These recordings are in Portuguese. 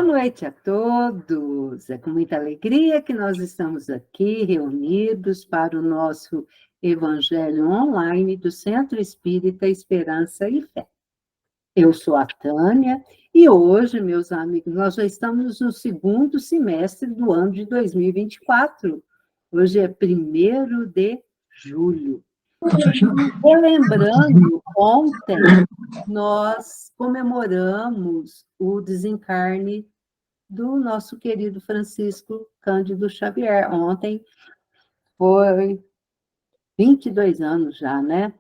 noite a todos. É com muita alegria que nós estamos aqui reunidos para o nosso Evangelho online do Centro Espírita Esperança e Fé. Eu sou a Tânia e hoje, meus amigos, nós já estamos no segundo semestre do ano de 2024. Hoje é 1º de julho. Relembrando, ontem nós comemoramos o desencarne do nosso querido Francisco Cândido Xavier. Ontem foi 22 anos já, né?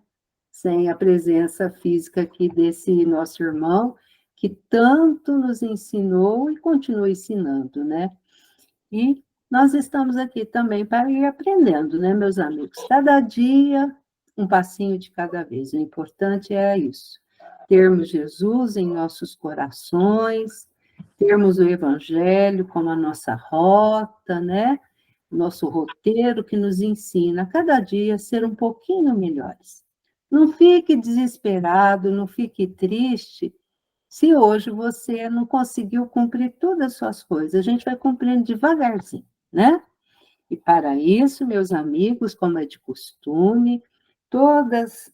Sem a presença física aqui desse nosso irmão, que tanto nos ensinou e continua ensinando, né? E nós estamos aqui também para ir aprendendo, né, meus amigos? Cada dia, um passinho de cada vez. O importante é isso. Termos Jesus em nossos corações, termos o Evangelho como a nossa rota, né? Nosso roteiro que nos ensina a cada dia a ser um pouquinho melhores. Não fique desesperado, não fique triste, se hoje você não conseguiu cumprir todas as suas coisas. A gente vai cumprindo devagarzinho, né? E para isso, meus amigos, como é de costume, todas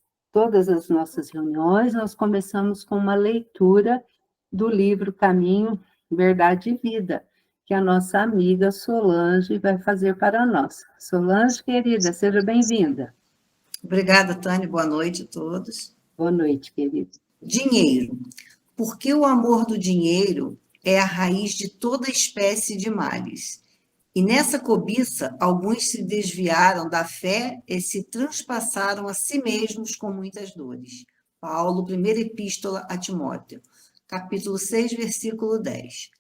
as nossas reuniões, nós começamos com uma leitura do livro Caminho, Verdade e Vida, que a nossa amiga Solange vai fazer para nós. Solange, querida, seja bem-vinda. Obrigada, Tânia. Boa noite a todos. Boa noite, querida. Dinheiro. Porque o amor do dinheiro é a raiz de toda espécie de males. E nessa cobiça, alguns se desviaram da fé e se transpassaram a si mesmos com muitas dores. Paulo, primeira epístola a Timóteo, capítulo 6, versículo 10.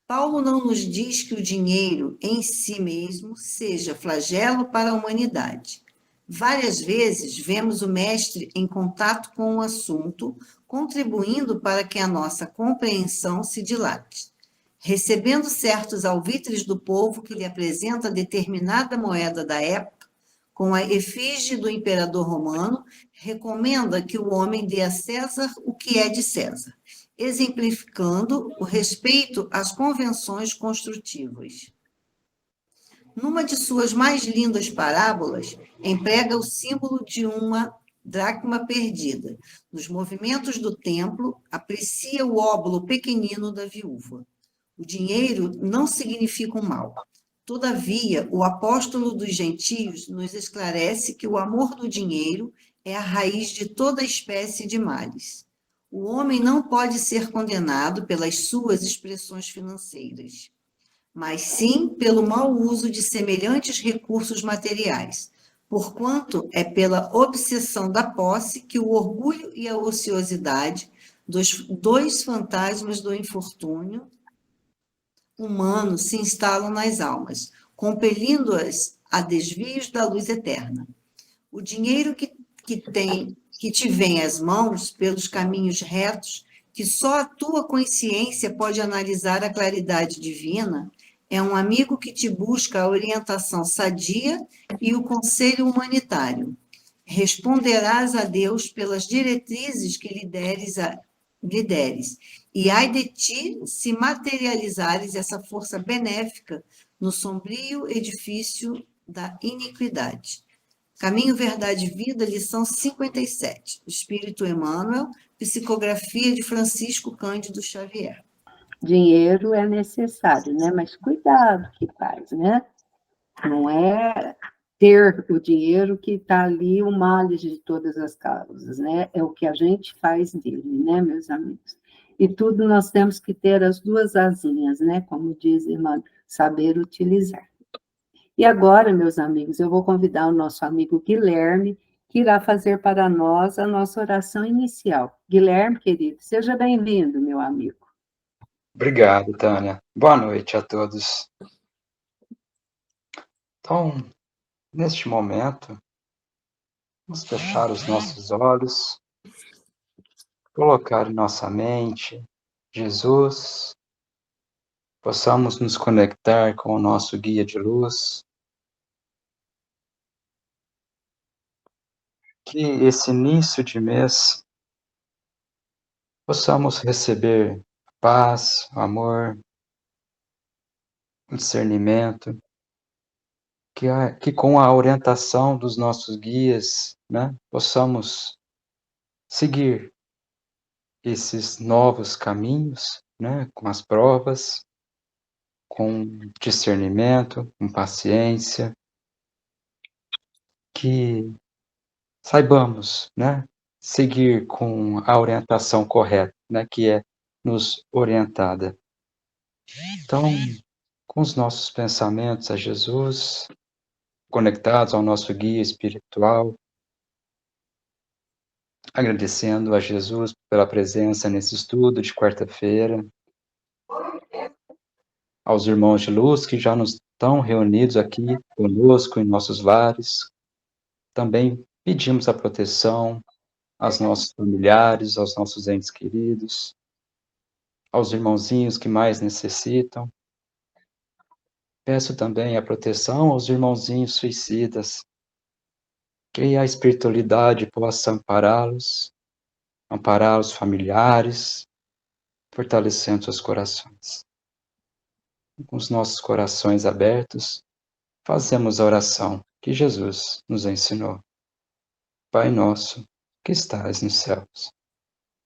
Paulo não nos diz que o dinheiro em si mesmo seja flagelo para a humanidade. Várias vezes vemos o mestre em contato com o assunto, contribuindo para que a nossa compreensão se dilate. Recebendo certos alvitres do povo que lhe apresenta determinada moeda da época, com a efígie do imperador romano, recomenda que o homem dê a César o que é de César, exemplificando o respeito às convenções construtivas. Numa de suas mais lindas parábolas, emprega o símbolo de uma dracma perdida. Nos movimentos do templo, aprecia o óbolo pequenino da viúva. O dinheiro não significa um mal. Todavia, o apóstolo dos gentios nos esclarece que o amor do dinheiro é a raiz de toda espécie de males. O homem não pode ser condenado pelas suas expressões financeiras, mas sim pelo mau uso de semelhantes recursos materiais, porquanto é pela obsessão da posse que o orgulho e a ociosidade, dos dois fantasmas do infortúnio humano, se instalam nas almas, compelindo-as a desvios da luz eterna. O dinheiro que te vem às mãos pelos caminhos retos, que só a tua consciência pode analisar a claridade divina, é um amigo que te busca a orientação sadia e o conselho humanitário. Responderás a Deus pelas diretrizes que lhe deres, e ai de ti se materializares essa força benéfica no sombrio edifício da iniquidade. Caminho, Verdade e Vida, lição 57. Espírito Emmanuel, psicografia de Francisco Cândido Xavier. Dinheiro é necessário, né? Mas cuidado que faz, né? Não é ter o dinheiro que está ali o males de todas as causas, né? É o que a gente faz dele, né, meus amigos? E tudo nós temos que ter as duas asinhas, né? Como diz irmã, saber utilizar. E agora, meus amigos, eu vou convidar o nosso amigo Guilherme, que irá fazer para nós a nossa oração inicial. Guilherme, querido, seja bem-vindo, meu amigo. Obrigado, Tânia. Boa noite a todos. Então, neste momento, vamos fechar os nossos olhos, colocar em nossa mente Jesus, possamos nos conectar com o nosso guia de luz, que esse início de mês possamos receber paz, amor, discernimento, que com a orientação dos nossos guias, né, possamos seguir esses novos caminhos, né, com as provas, com discernimento, com paciência, que saibamos, né, seguir com a orientação correta, né, que é nos orientada. Então, com os nossos pensamentos a Jesus, conectados ao nosso guia espiritual, agradecendo a Jesus pela presença nesse estudo de quarta-feira, aos irmãos de luz que já nos estão reunidos aqui conosco em nossos lares. Também pedimos a proteção aos nossos familiares, aos nossos entes queridos, aos irmãozinhos que mais necessitam. Peço também a proteção aos irmãozinhos suicidas, que a espiritualidade possa ampará-los, amparar os familiares, fortalecendo seus corações. Com os nossos corações abertos, fazemos a oração que Jesus nos ensinou. Pai nosso, que estais nos céus,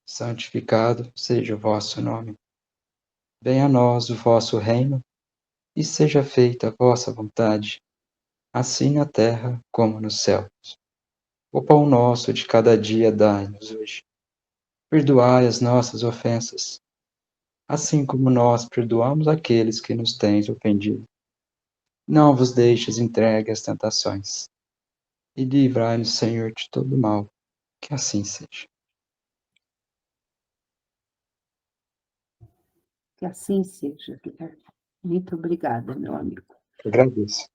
santificado seja o vosso nome. Venha a nós o vosso reino, e seja feita a vossa vontade, assim na terra como nos céus. O pão nosso de cada dia dai-nos hoje. Perdoai as nossas ofensas, assim como nós perdoamos aqueles que nos têm ofendido. Não vos deixes entregue às tentações, e livrai-nos, Senhor, de todo mal, que assim seja. Que assim seja, Guilherme. Muito obrigada, meu amigo. Agradeço.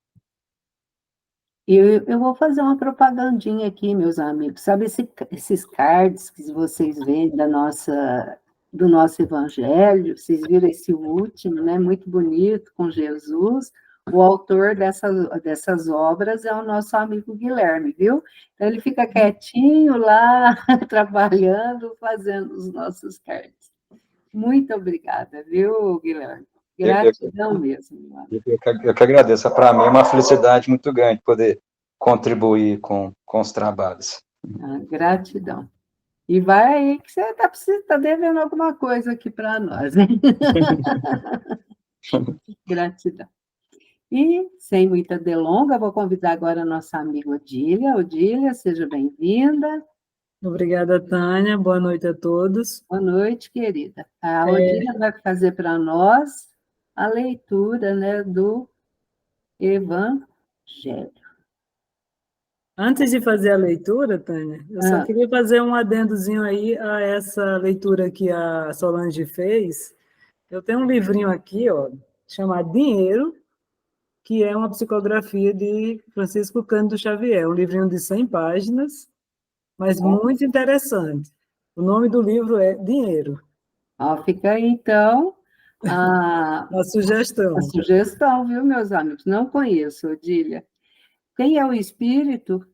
Eu vou fazer uma propagandinha aqui, meus amigos. Sabe esses cards que vocês veem do nosso evangelho? Vocês viram esse último, né? Muito bonito, com Jesus. O autor dessas obras é o nosso amigo Guilherme, viu? Então, ele fica quietinho lá, trabalhando, fazendo os nossos cards. Muito obrigada, viu, Guilherme? Gratidão mesmo, meu amigo. Eu que agradeço. Para mim é uma felicidade muito grande poder contribuir com os trabalhos. Ah, gratidão. E vai aí que você tá devendo alguma coisa aqui para nós, hein? Gratidão. E, sem muita delonga, vou convidar agora a nossa amiga Odília. Odília, seja bem-vinda. Obrigada, Tânia. Boa noite a todos. Boa noite, querida. A Odília vai fazer para nós a leitura, né, do Evangelho. Antes de fazer a leitura, Tânia, eu só queria fazer um adendozinho aí a essa leitura que a Solange fez. Eu tenho um livrinho aqui, ó, chamado Dinheiro, que é uma psicografia de Francisco Cândido Xavier, um livrinho de 100 páginas, mas muito interessante. O nome do livro é Dinheiro. Ó, fica aí, então, a sugestão, viu, meus amigos? Não conheço, Odília. Quem é o espírito?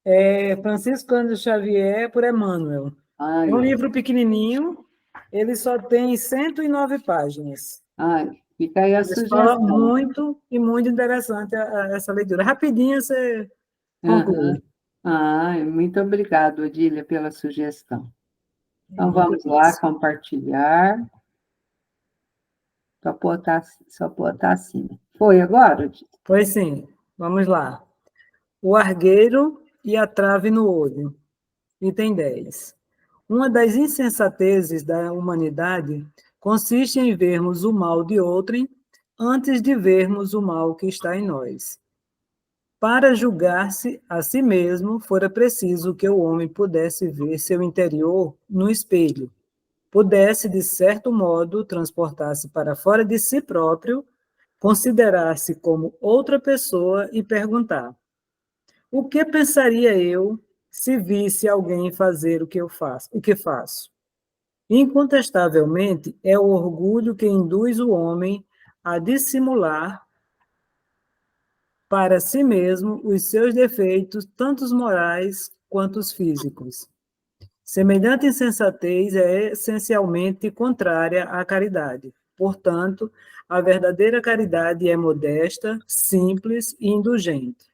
É Francisco Cândido Xavier por Emmanuel. Ai, é um livro pequenininho, ele só tem 109 páginas. Ai, fica aí a sugestão. Fala muito e muito interessante essa leitura. Rapidinho você conclui. Ai, muito obrigada, Odília, pela sugestão. Então, vamos lá compartilhar. Só botar acima. Foi agora, Odília? Foi sim. Vamos lá. O argueiro e a trave no olho. Item 10. Uma das insensatezes da humanidade consiste em vermos o mal de outrem antes de vermos o mal que está em nós. Para julgar-se a si mesmo, fora preciso que o homem pudesse ver seu interior no espelho, pudesse, de certo modo, transportar-se para fora de si próprio, considerar-se como outra pessoa e perguntar: o que pensaria eu se visse alguém fazer o que faço? Incontestavelmente, é o orgulho que induz o homem a dissimular para si mesmo os seus defeitos, tanto os morais quanto os físicos. Semelhante insensatez é essencialmente contrária à caridade. Portanto, a verdadeira caridade é modesta, simples e indulgente.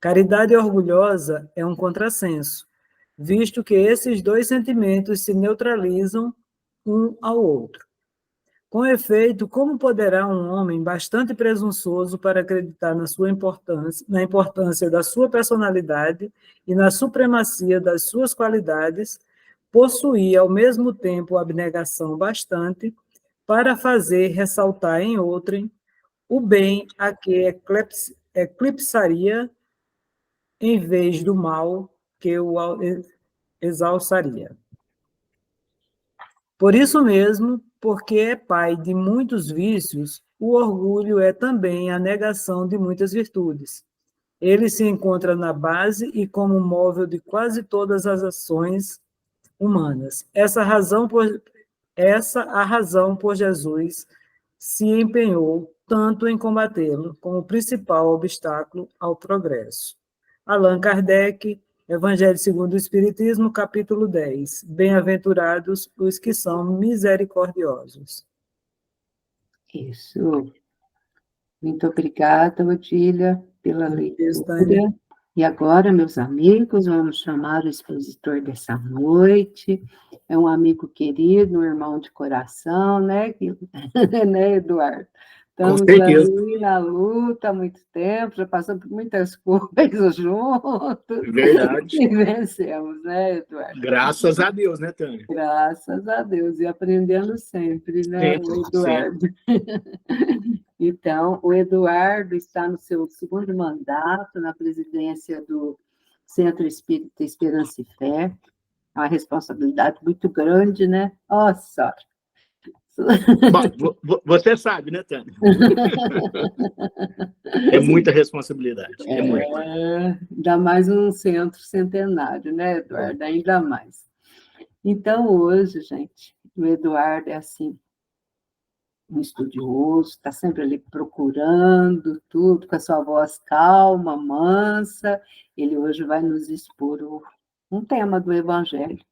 Caridade orgulhosa é um contrassenso, visto que esses dois sentimentos se neutralizam um ao outro. Com efeito, como poderá um homem bastante presunçoso para acreditar na importância da sua personalidade e na supremacia das suas qualidades, possuir ao mesmo tempo abnegação bastante para fazer ressaltar em outrem o bem a que eclipsaria em vez do mal que o exalçaria? Por isso mesmo, porque é pai de muitos vícios, o orgulho é também a negação de muitas virtudes. Ele se encontra na base e como móvel de quase todas as ações humanas. Essa a razão por Jesus se empenhou tanto em combatê-lo como principal obstáculo ao progresso. Allan Kardec, Evangelho segundo o Espiritismo, capítulo 10. Bem-aventurados os que são misericordiosos. Isso. Muito obrigada, Odília, pela leitura. E agora, meus amigos, vamos chamar o expositor dessa noite. É um amigo querido, um irmão de coração, né, né, Eduardo? Estamos aí na luta há muito tempo, já passamos por muitas coisas juntos. Verdade. E vencemos, né, Eduardo? Graças a Deus, né, Tânia? Graças a Deus, e aprendendo sempre, né, Sempre, Eduardo? sempre. Então, o Eduardo está no seu segundo mandato na presidência do Centro Espírita Esperança e Fé. É uma responsabilidade muito grande, né? Nossa! Bom, você sabe, né, Tânia? É muita responsabilidade. É muito. Ainda mais um centro centenário, né, Eduardo? Ainda mais. Então, hoje, gente, o Eduardo é assim, um estudioso, está sempre ali procurando tudo, com a sua voz calma, mansa. Ele hoje vai nos expor um tema do Evangelho.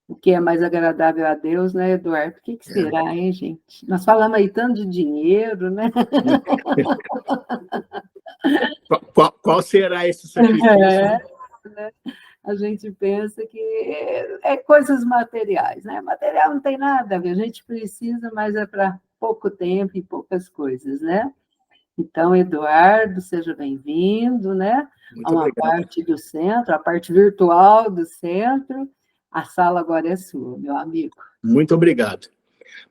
O que é mais agradável a Deus, né, Eduardo? O que será, hein, gente? Nós falamos aí tanto de dinheiro, né? Qual será esse sacrifício? Né? A gente pensa que é coisas materiais, né? Material não tem nada a ver, a gente precisa, mas é para pouco tempo e poucas coisas, né? Então, Eduardo, seja bem-vindo, né? Muito a uma obrigado. Parte do centro, a parte virtual do centro. A sala agora é sua, meu amigo. Muito obrigado.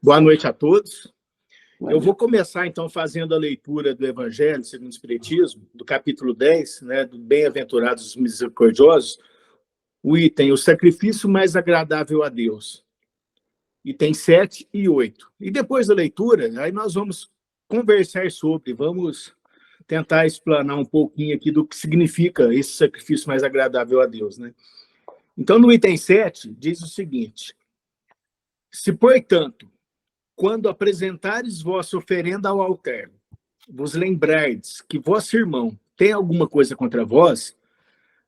Boa noite a todos. Eu vou começar, então, fazendo a leitura do Evangelho segundo o Espiritismo, do capítulo 10, né, do Bem-aventurados os misericordiosos, o item, o sacrifício mais agradável a Deus. Item 7 e 8. E depois da leitura, aí nós vamos conversar sobre, vamos tentar explanar um pouquinho aqui do que significa esse sacrifício mais agradável a Deus, né? Então, no item 7, diz o seguinte: se, portanto, quando apresentares vossa oferenda ao altar, vos lembrardes que vosso irmão tem alguma coisa contra vós,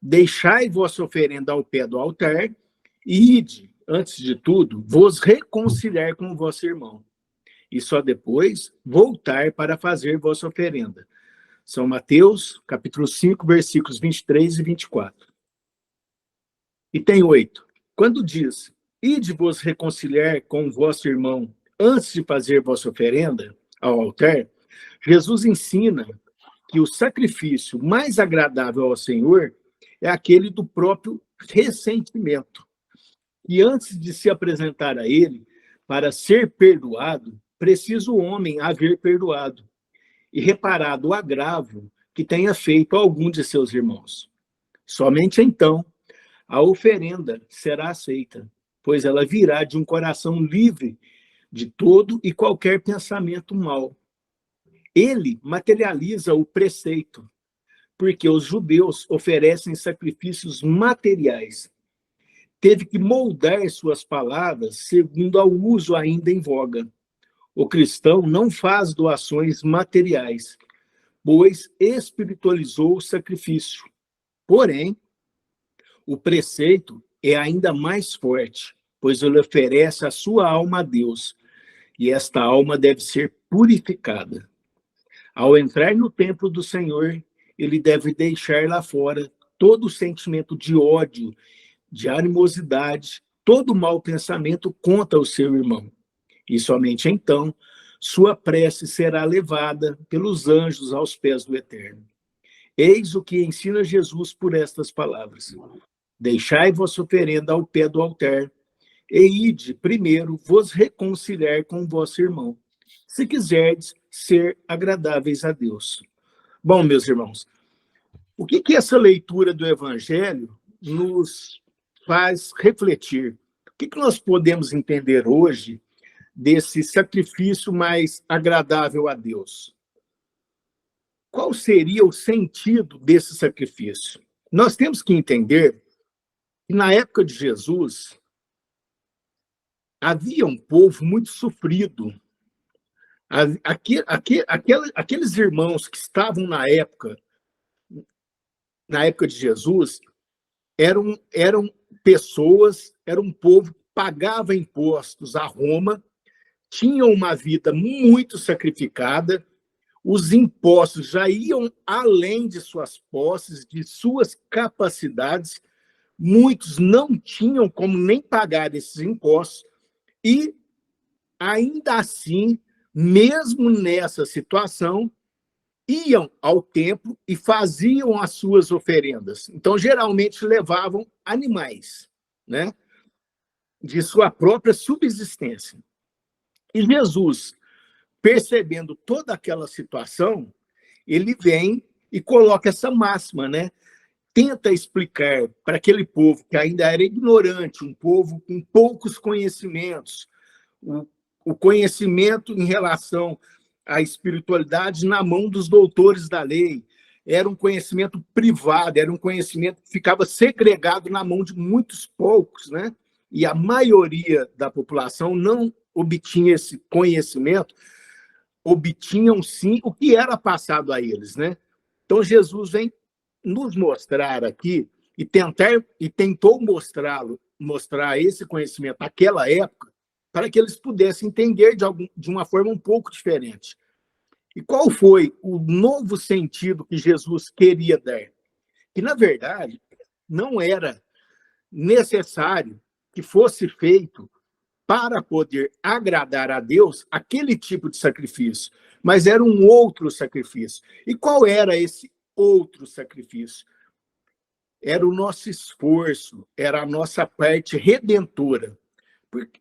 deixai vossa oferenda ao pé do altar e ide, antes de tudo, vos reconciliar com o vosso irmão, e só depois voltar para fazer vossa oferenda. São Mateus, capítulo 5, versículos 23 e 24. Item 8. Quando diz, ide vos reconciliar com o vosso irmão antes de fazer vossa oferenda ao altar, Jesus ensina que o sacrifício mais agradável ao Senhor é aquele do próprio ressentimento. E antes de se apresentar a Ele, para ser perdoado, precisa o homem haver perdoado e reparado o agravo que tenha feito a algum de seus irmãos. Somente então a oferenda será aceita, pois ela virá de um coração livre de todo e qualquer pensamento mau. Ele materializa o preceito, porque os judeus oferecem sacrifícios materiais. Teve que moldar suas palavras segundo ao uso ainda em voga. O cristão não faz doações materiais, pois espiritualizou o sacrifício. Porém, o preceito é ainda mais forte, pois ele oferece a sua alma a Deus. e esta alma deve ser purificada. Ao entrar no templo do Senhor, ele deve deixar lá fora todo o sentimento de ódio, de animosidade, todo mau pensamento contra o seu irmão. E somente então sua prece será levada pelos anjos aos pés do Eterno. Eis o que ensina Jesus por estas palavras: deixai vossa oferenda ao pé do altar, e ide primeiro vos reconciliar com o vosso irmão, se quiserdes ser agradáveis a Deus. Bom, meus irmãos, o que essa leitura do Evangelho nos faz refletir? O que nós podemos entender hoje desse sacrifício mais agradável a Deus? Qual seria o sentido desse sacrifício? Nós temos que entender que, na época de Jesus, havia um povo muito sofrido. Aqueles irmãos que estavam na época de Jesus, eram pessoas, era um povo que pagava impostos a Roma, tinham uma vida muito sacrificada, os impostos já iam além de suas posses, de suas capacidades, muitos não tinham como nem pagar esses impostos, e ainda assim, mesmo nessa situação, iam ao templo e faziam as suas oferendas. Então, geralmente, levavam animais, né, de sua própria subsistência. E Jesus, percebendo toda aquela situação, ele vem e coloca essa máxima, né? Tenta explicar para aquele povo que ainda era ignorante, um povo com poucos conhecimentos, o conhecimento em relação à espiritualidade na mão dos doutores da lei. Era um conhecimento privado, era um conhecimento que ficava segregado na mão de muitos poucos, né? E a maioria da população não obtinha esse conhecimento, obtinham sim o que era passado a eles, né? Então Jesus vem nos mostrar aqui e tentou mostrar esse conhecimento naquela época para que eles pudessem entender de uma forma um pouco diferente. E qual foi o novo sentido que Jesus queria dar? Que, na verdade, não era necessário que fosse feito para poder agradar a Deus aquele tipo de sacrifício, mas era um outro sacrifício. E qual era esse outro sacrifício? Era o nosso esforço, era a nossa parte redentora. Porque,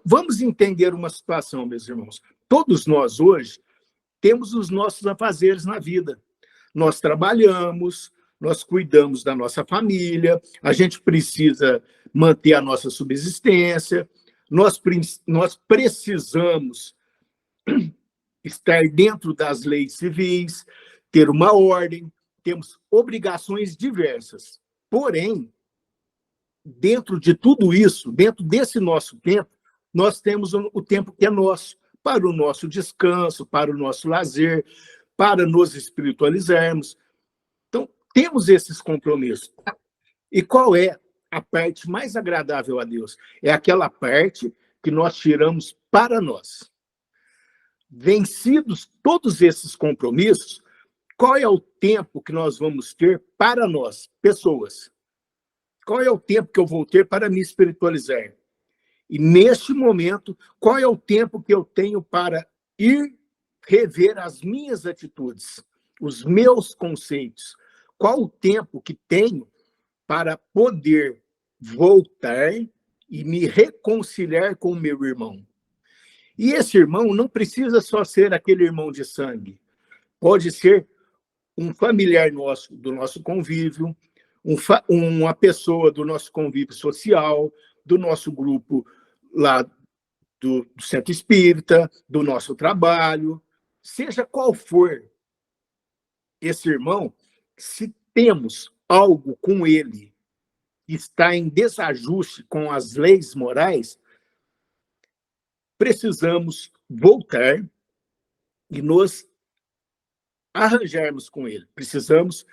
vamos entender uma situação, meus irmãos. Todos nós hoje temos os nossos afazeres na vida. Nós trabalhamos, nós cuidamos da nossa família, a gente precisa manter a nossa subsistência, nós precisamos estar dentro das leis civis, ter uma ordem, temos obrigações diversas. Porém, dentro de tudo isso, dentro desse nosso tempo, nós temos o tempo que é nosso, para o nosso descanso, para o nosso lazer, para nos espiritualizarmos. Então, temos esses compromissos. E qual é a parte mais agradável a Deus? É aquela parte que nós tiramos para nós. Vencidos todos esses compromissos, qual é o tempo que nós vamos ter para nós, pessoas? Qual é o tempo que eu vou ter para me espiritualizar? E, neste momento, qual é o tempo que eu tenho para ir rever as minhas atitudes, os meus conceitos? Qual o tempo que tenho para poder voltar e me reconciliar com o meu irmão? E esse irmão não precisa só ser aquele irmão de sangue. Pode ser um familiar nosso, do nosso convívio, uma pessoa do nosso convívio social, do nosso grupo lá do centro espírita, do nosso trabalho, seja qual for esse irmão, se temos algo com ele que está em desajuste com as leis morais, precisamos voltar e nos arranjarmos com ele. Precisamos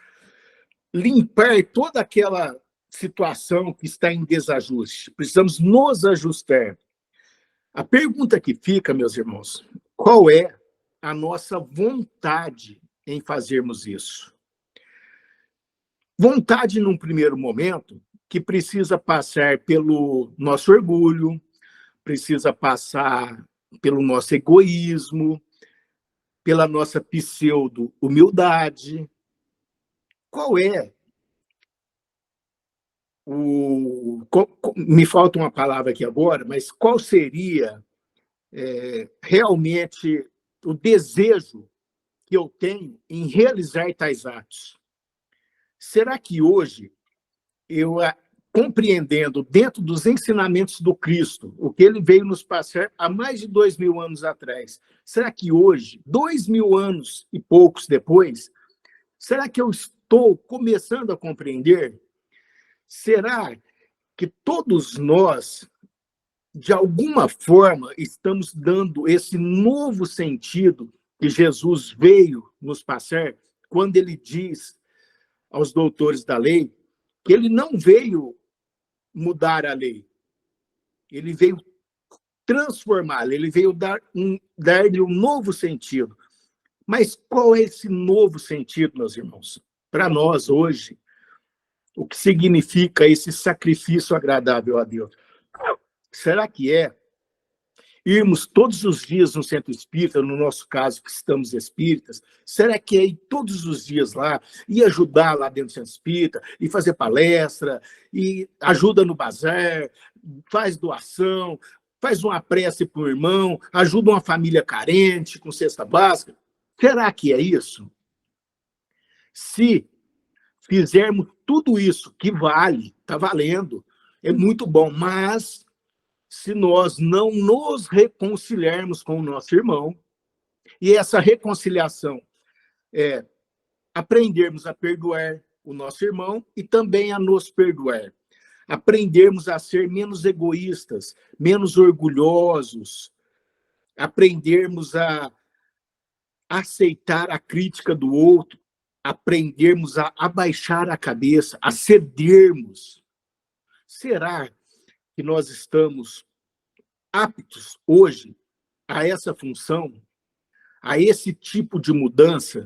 limpar toda aquela situação que está em desajuste. Precisamos nos ajustar. A pergunta que fica, meus irmãos, qual é a nossa vontade em fazermos isso? Vontade, num primeiro momento, que precisa passar pelo nosso orgulho, precisa passar pelo nosso egoísmo, pela nossa pseudo-humildade. Qual é me falta uma palavra aqui agora, mas qual seria realmente o desejo que eu tenho em realizar tais atos? Será que hoje, eu compreendendo dentro dos ensinamentos do Cristo, o que ele veio nos passar há mais de 2000 anos atrás, será que hoje, 2000 anos e poucos depois, será que eu estou começando a compreender? Será que todos nós, de alguma forma, estamos dando esse novo sentido que Jesus veio nos passar quando ele diz aos doutores da lei que ele não veio mudar a lei, ele veio transformá-la, ele veio dar-lhe um novo sentido. Mas qual é esse novo sentido, meus irmãos? Para nós, hoje, o que significa esse sacrifício agradável a Deus? Será que é irmos todos os dias no centro espírita, no nosso caso, que estamos espíritas? Será que é ir todos os dias lá e ajudar lá dentro do centro espírita, e fazer palestra, e ajuda no bazar, faz doação, faz uma prece para o irmão, ajuda uma família carente com cesta básica? Será que é isso? Se fizermos tudo isso, que vale, está valendo, é muito bom, mas se nós não nos reconciliarmos com o nosso irmão, e essa reconciliação é aprendermos a perdoar o nosso irmão e também a nos perdoar, aprendermos a ser menos egoístas, menos orgulhosos, aprendermos a aceitar a crítica do outro, aprendermos a abaixar a cabeça, a cedermos. Será que nós estamos aptos hoje a essa função, a esse tipo de mudança?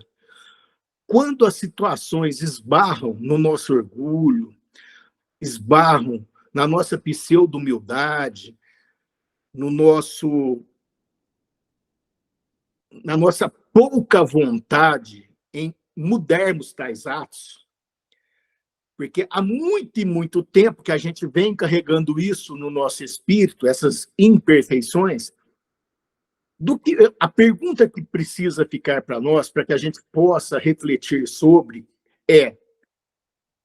Quando as situações esbarram no nosso orgulho, esbarram na nossa pseudo-humildade, na nossa pouca vontade em mudarmos tais atos, porque há muito e muito tempo que a gente vem carregando isso no nosso espírito, essas imperfeições, a pergunta que precisa ficar para nós, para que a gente possa refletir sobre, é: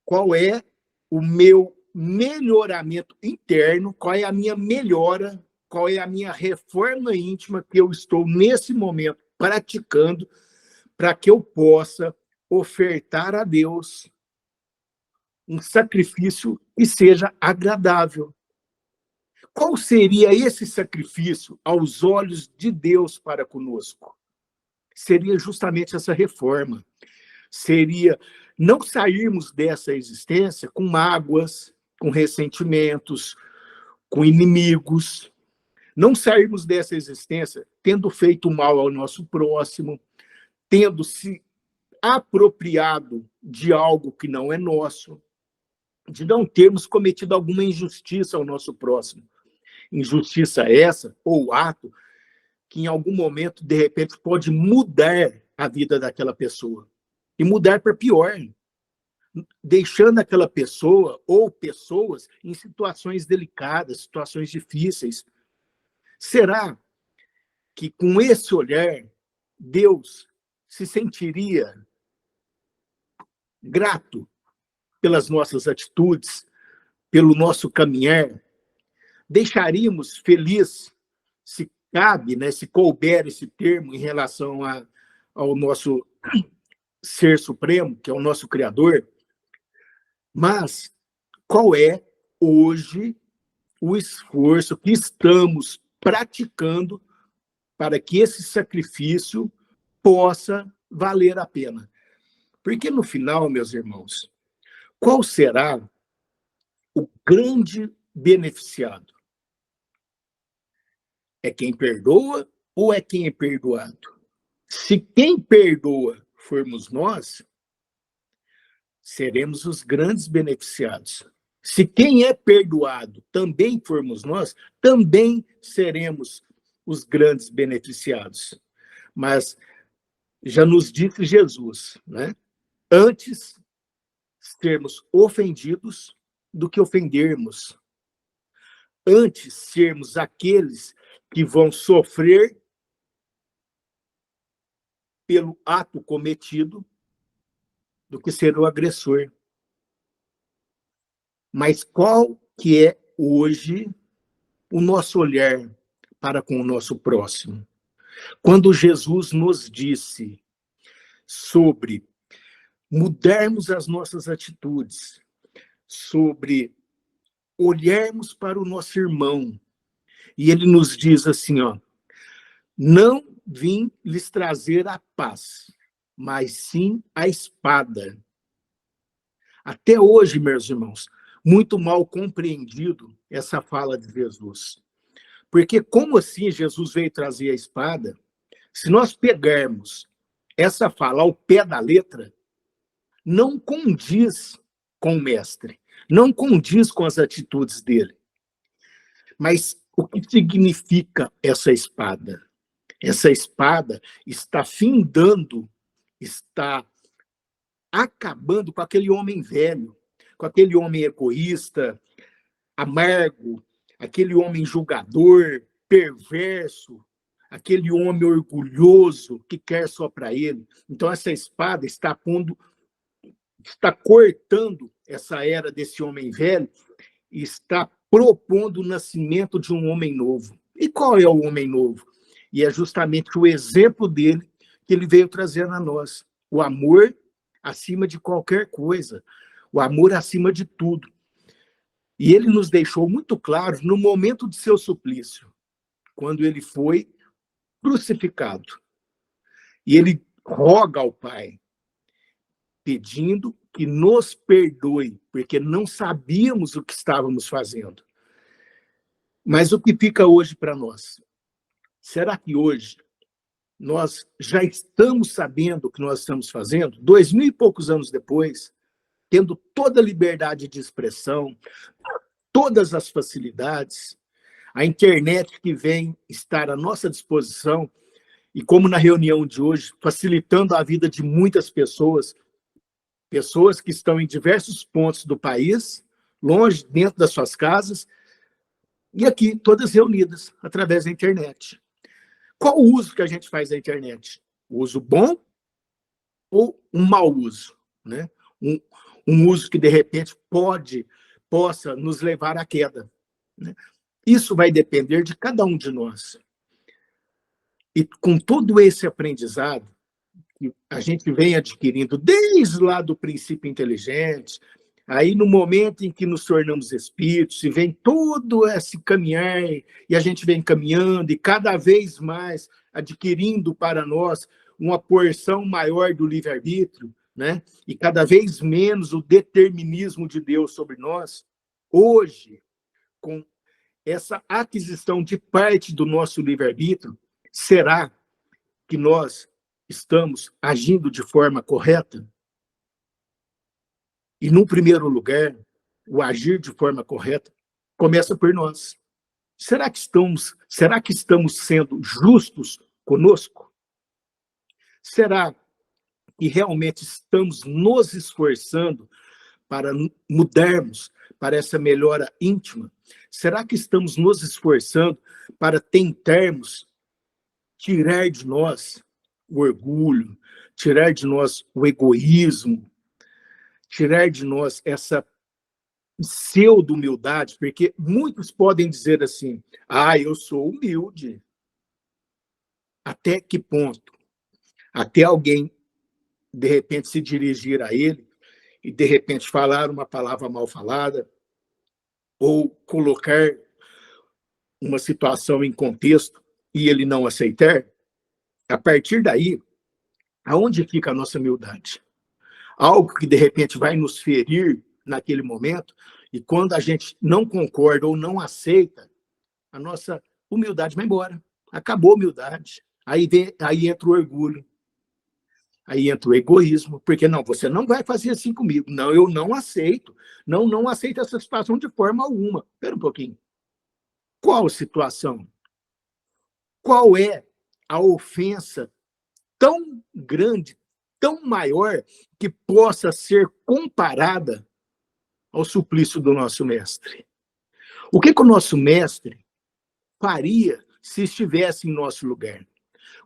qual é o meu melhoramento interno, qual é a minha melhora, qual é a minha reforma íntima que eu estou, nesse momento, praticando, para que eu possa ofertar a Deus um sacrifício que seja agradável. Qual seria esse sacrifício aos olhos de Deus para conosco? Seria justamente essa reforma. Seria não sairmos dessa existência com mágoas, com ressentimentos, com inimigos. Não sairmos dessa existência tendo feito mal ao nosso próximo, tendo se apropriado de algo que não é nosso, de não termos cometido alguma injustiça ao nosso próximo. Injustiça essa, ou ato, que em algum momento, de repente, pode mudar a vida daquela pessoa. E mudar para pior, deixando aquela pessoa ou pessoas em situações delicadas, situações difíceis. Será que, com esse olhar, Deus se sentiria grato pelas nossas atitudes, pelo nosso caminhar? Deixaríamos feliz, se cabe, né, se couber esse termo em relação ao nosso Ser Supremo, que é o nosso Criador? Mas qual é, hoje, o esforço que estamos praticando para que esse sacrifício possa valer a pena? Porque, no final, meus irmãos, qual será o grande beneficiado? É quem perdoa ou é quem é perdoado? Se quem perdoa formos nós, seremos os grandes beneficiados. Se quem é perdoado também formos nós, também seremos os grandes beneficiados. Mas já nos disse Jesus, né? Antes sermos ofendidos do que ofendermos. Antes sermos aqueles que vão sofrer pelo ato cometido do que ser o agressor. Mas qual que é hoje o nosso olhar para com o nosso próximo? Quando Jesus nos disse sobre mudarmos as nossas atitudes, sobre olharmos para o nosso irmão, e ele nos diz assim, ó, não vim lhes trazer a paz, mas sim a espada. Até hoje, meus irmãos, muito mal compreendido essa fala de Jesus. Porque como assim Jesus veio trazer a espada? Se nós pegarmos essa fala ao pé da letra, não condiz com o mestre, não condiz com as atitudes dele. Mas o que significa essa espada? Essa espada está findando, está acabando com aquele homem velho, com aquele homem egoísta, amargo, aquele homem julgador, perverso, aquele homem orgulhoso que quer só para ele. Então, essa espada está cortando essa era desse homem velho e está propondo o nascimento de um homem novo. E qual é o homem novo? E é justamente o exemplo dele que ele veio trazer a nós. O amor acima de qualquer coisa. O amor acima de tudo. E ele nos deixou muito claro no momento de seu suplício, quando ele foi crucificado. E ele roga ao Pai, pedindo que nos perdoe, porque não sabíamos o que estávamos fazendo. Mas o que fica hoje para nós? Será que hoje nós já estamos sabendo o que nós estamos fazendo? 2000 e poucos anos depois, tendo toda a liberdade de expressão, todas as facilidades, a internet que vem estar à nossa disposição, e como na reunião de hoje, facilitando a vida de muitas pessoas, pessoas que estão em diversos pontos do país, longe, dentro das suas casas, e aqui, todas reunidas através da internet. Qual o uso que a gente faz da internet? O uso bom ou um mau uso? Né? Um uso que, de repente, possa nos levar à queda. Né? Isso vai depender de cada um de nós. E com todo esse aprendizado, que a gente vem adquirindo desde lá do princípio inteligente, aí no momento em que nos tornamos espíritos, e vem todo esse caminhar, e a gente vem caminhando, e cada vez mais adquirindo para nós uma porção maior do livre-arbítrio, né? E cada vez menos o determinismo de Deus sobre nós, hoje, com essa aquisição de parte do nosso livre-arbítrio, será que nós estamos agindo de forma correta? E, num primeiro lugar, o agir de forma correta começa por nós. Será que estamos sendo justos conosco? Será que realmente estamos nos esforçando para mudarmos para essa melhora íntima? Será que estamos nos esforçando para tentarmos tirar de nós o orgulho, tirar de nós o egoísmo, tirar de nós essa pseudo-humildade? Porque muitos podem dizer assim, eu sou humilde. Até que ponto? Até alguém, de repente, se dirigir a ele e, de repente, falar uma palavra mal falada ou colocar uma situação em contexto e ele não aceitar, a partir daí, aonde fica a nossa humildade? Algo que, de repente, vai nos ferir naquele momento, e quando a gente não concorda ou não aceita, a nossa humildade vai embora. Acabou a humildade. Aí entra o orgulho. Aí entra o egoísmo, porque não, você não vai fazer assim comigo. Não, eu não aceito. Não aceito essa situação de forma alguma. Espera um pouquinho. Qual situação? Qual é a ofensa tão grande, tão maior, que possa ser comparada ao suplício do nosso mestre? O que o nosso mestre faria se estivesse em nosso lugar?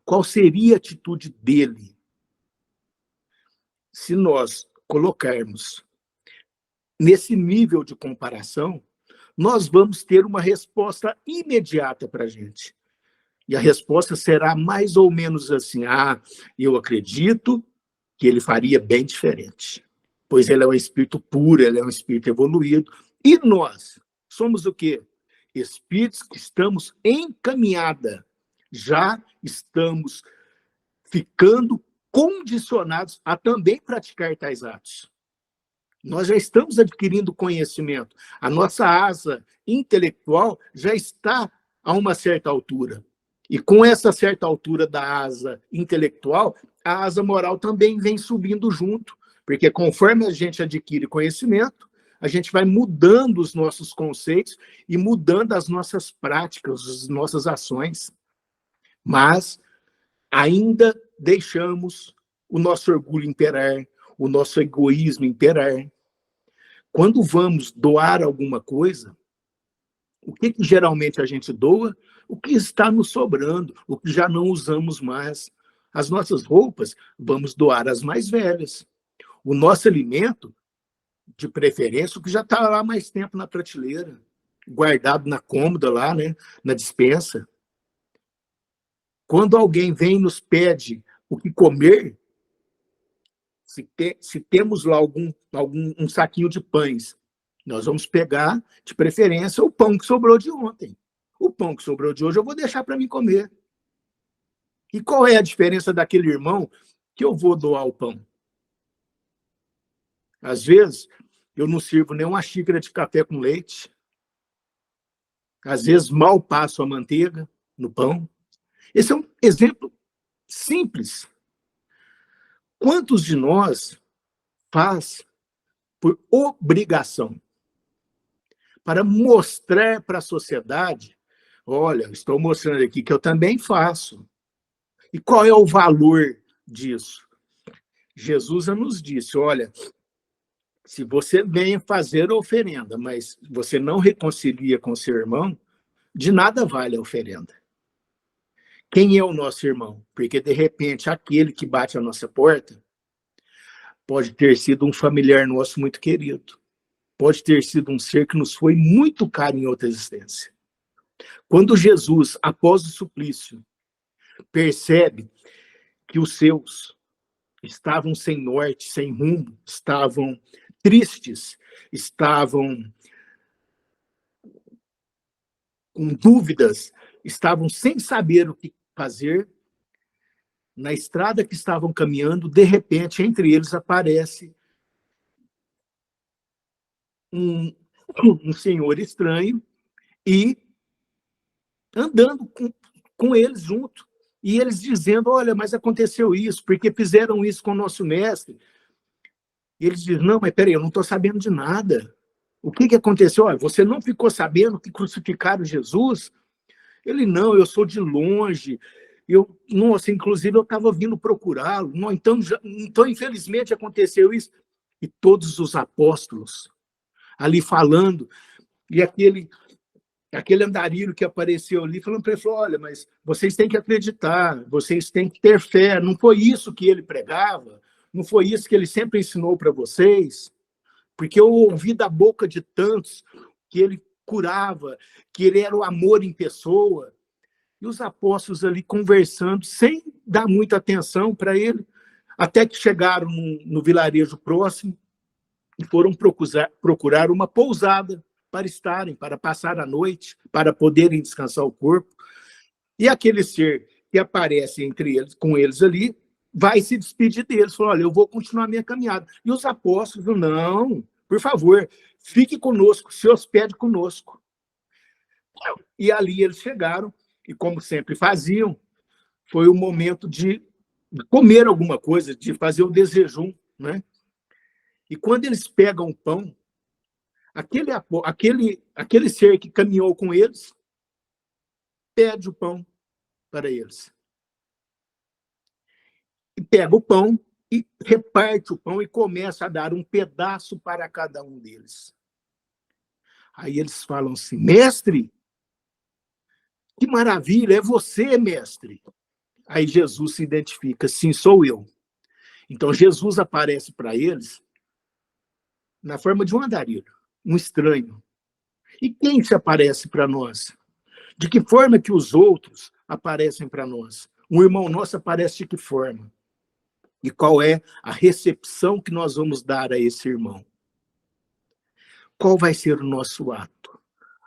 Qual seria a atitude dele? Se nós colocarmos nesse nível de comparação, nós vamos ter uma resposta imediata para a gente. E a resposta será mais ou menos assim: eu acredito que ele faria bem diferente, pois ele é um espírito puro, ele é um espírito evoluído. E nós somos o quê? Espíritos que estamos em caminhada, já estamos ficando condicionados a também praticar tais atos. Nós já estamos adquirindo conhecimento. A nossa asa intelectual já está a uma certa altura. E com essa certa altura da asa intelectual, a asa moral também vem subindo junto. Porque conforme a gente adquire conhecimento, a gente vai mudando os nossos conceitos e mudando as nossas práticas, as nossas ações. Mas ainda deixamos o nosso orgulho imperar, o nosso egoísmo imperar. Quando vamos doar alguma coisa, o que geralmente a gente doa? O que está nos sobrando, o que já não usamos mais. As nossas roupas, vamos doar as mais velhas. O nosso alimento, de preferência, o que já está lá mais tempo na prateleira, guardado na cômoda lá, né, na despensa. Quando alguém vem e nos pede o que comer, se temos lá um saquinho de pães, nós vamos pegar, de preferência, o pão que sobrou de ontem. O pão que sobrou de hoje eu vou deixar para mim comer. E qual é a diferença daquele irmão que eu vou doar o pão? Às vezes, eu não sirvo nem uma xícara de café com leite. Às vezes, mal passo a manteiga no pão. Esse é um exemplo simples. Quantos de nós faz por obrigação? Para mostrar para a sociedade: olha, estou mostrando aqui que eu também faço. E qual é o valor disso? Jesus nos disse: olha, se você vem fazer a oferenda, mas você não reconcilia com seu irmão, de nada vale a oferenda. Quem é o nosso irmão? Porque, de repente, aquele que bate a nossa porta pode ter sido um familiar nosso muito querido. Pode ter sido um ser que nos foi muito caro em outra existência. Quando Jesus, após o suplício, percebe que os seus estavam sem norte, sem rumo, estavam tristes, estavam com dúvidas, estavam sem saber o que fazer, na estrada que estavam caminhando, de repente, entre eles aparece um senhor estranho e andando com eles junto. E eles dizendo: olha, mas aconteceu isso, porque fizeram isso com o nosso mestre. E eles dizem: não, mas peraí, eu não estou sabendo de nada. O que aconteceu? Olha, você não ficou sabendo que crucificaram Jesus? Ele: não, eu sou de longe. Nossa, inclusive eu estava vindo procurá-lo. Então, infelizmente, aconteceu isso. E todos os apóstolos ali falando, e aquele andarilho que apareceu ali, falando para ele: olha, mas vocês têm que acreditar, vocês têm que ter fé, não foi isso que ele pregava, não foi isso que ele sempre ensinou para vocês, porque eu ouvi da boca de tantos que ele curava, que ele era o amor em pessoa. E os apóstolos ali conversando, sem dar muita atenção para ele, até que chegaram no vilarejo próximo e foram procurar uma pousada para estarem, para passar a noite, para poderem descansar o corpo. E aquele ser que aparece com eles ali, vai se despedir deles, falou: olha, eu vou continuar a minha caminhada. E os apóstolos: não, por favor, fique conosco, se hospede conosco. E ali eles chegaram, e como sempre faziam, foi o momento de comer alguma coisa, de fazer o desjejum, né? E quando eles pegam o pão, aquele ser que caminhou com eles, pede o pão para eles. E pega o pão e reparte o pão e começa a dar um pedaço para cada um deles. Aí eles falam assim: mestre, que maravilha, é você, mestre. Aí Jesus se identifica: sim, sou eu. Então Jesus aparece para eles na forma de um andarilho, um estranho. E quem se aparece para nós? De que forma que os outros aparecem para nós? Um irmão nosso aparece de que forma? E qual é a recepção que nós vamos dar a esse irmão? Qual vai ser o nosso ato?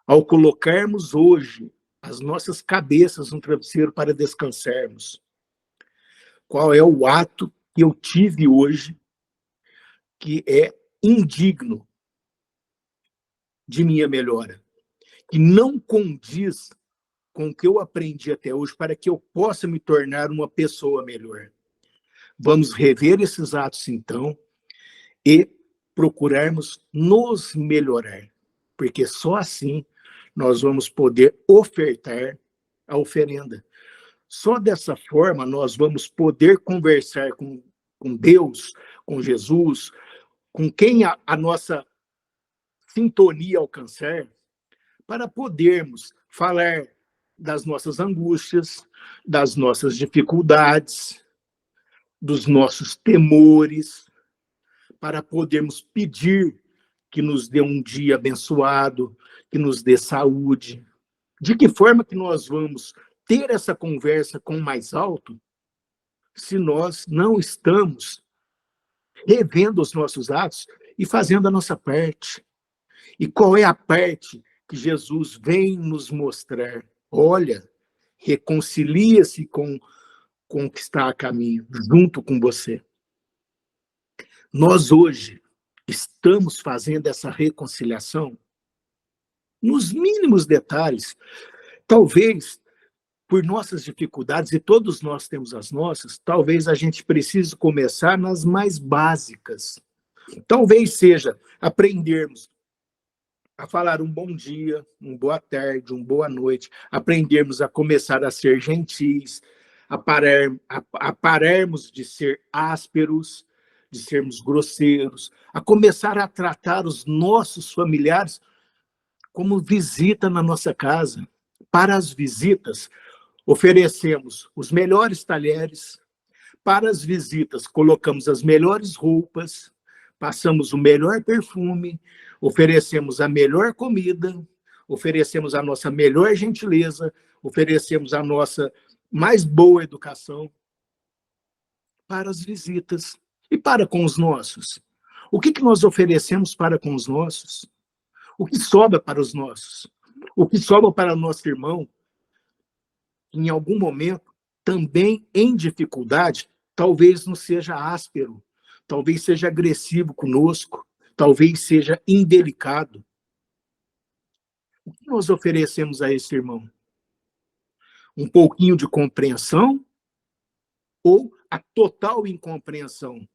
Ao colocarmos hoje as nossas cabeças no travesseiro para descansarmos, qual é o ato que eu tive hoje que é indigno de minha melhora, que não condiz com o que eu aprendi até hoje para que eu possa me tornar uma pessoa melhor? Vamos rever esses atos, então, e procurarmos nos melhorar, porque só assim nós vamos poder ofertar a oferenda. Só dessa forma nós vamos poder conversar com Deus, com Jesus, com quem a nossa sintonia alcançar, para podermos falar das nossas angústias, das nossas dificuldades, dos nossos temores, para podermos pedir que nos dê um dia abençoado, que nos dê saúde. De que forma que nós vamos ter essa conversa com o mais alto se nós não estamos revendo os nossos atos e fazendo a nossa parte? E qual é a parte que Jesus vem nos mostrar? Olha, reconcilia-se com o que está a caminho, junto com você. Nós hoje estamos fazendo essa reconciliação nos mínimos detalhes. Talvez, por nossas dificuldades, e todos nós temos as nossas, talvez a gente precise começar nas mais básicas. Talvez seja aprendermos a falar um bom dia, uma boa tarde, uma boa noite, aprendermos a começar a ser gentis, a pararmos de ser ásperos, de sermos grosseiros, a começar a tratar os nossos familiares como visita na nossa casa. Para as visitas, oferecemos os melhores talheres, para as visitas, colocamos as melhores roupas, passamos o melhor perfume, oferecemos a melhor comida, oferecemos a nossa melhor gentileza, oferecemos a nossa mais boa educação para as visitas. E para com os nossos? O que nós oferecemos para com os nossos? O que sobra para os nossos? O que sobra para o nosso irmão, em algum momento, também em dificuldade, talvez não seja áspero, talvez seja agressivo conosco, talvez seja indelicado. O que nós oferecemos a esse irmão? Um pouquinho de compreensão ou a total incompreensão?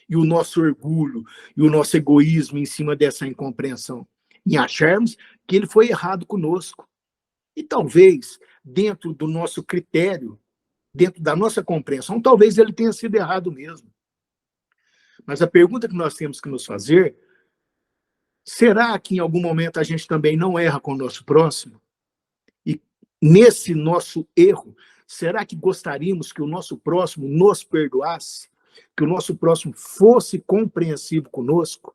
E o nosso orgulho e o nosso egoísmo em cima dessa incompreensão, em acharmos que ele foi errado conosco. E talvez, dentro do nosso critério, dentro da nossa compreensão, talvez ele tenha sido errado mesmo. Mas a pergunta que nós temos que nos fazer: será que em algum momento a gente também não erra com o nosso próximo? E nesse nosso erro, será que gostaríamos que o nosso próximo nos perdoasse? Que o nosso próximo fosse compreensivo conosco?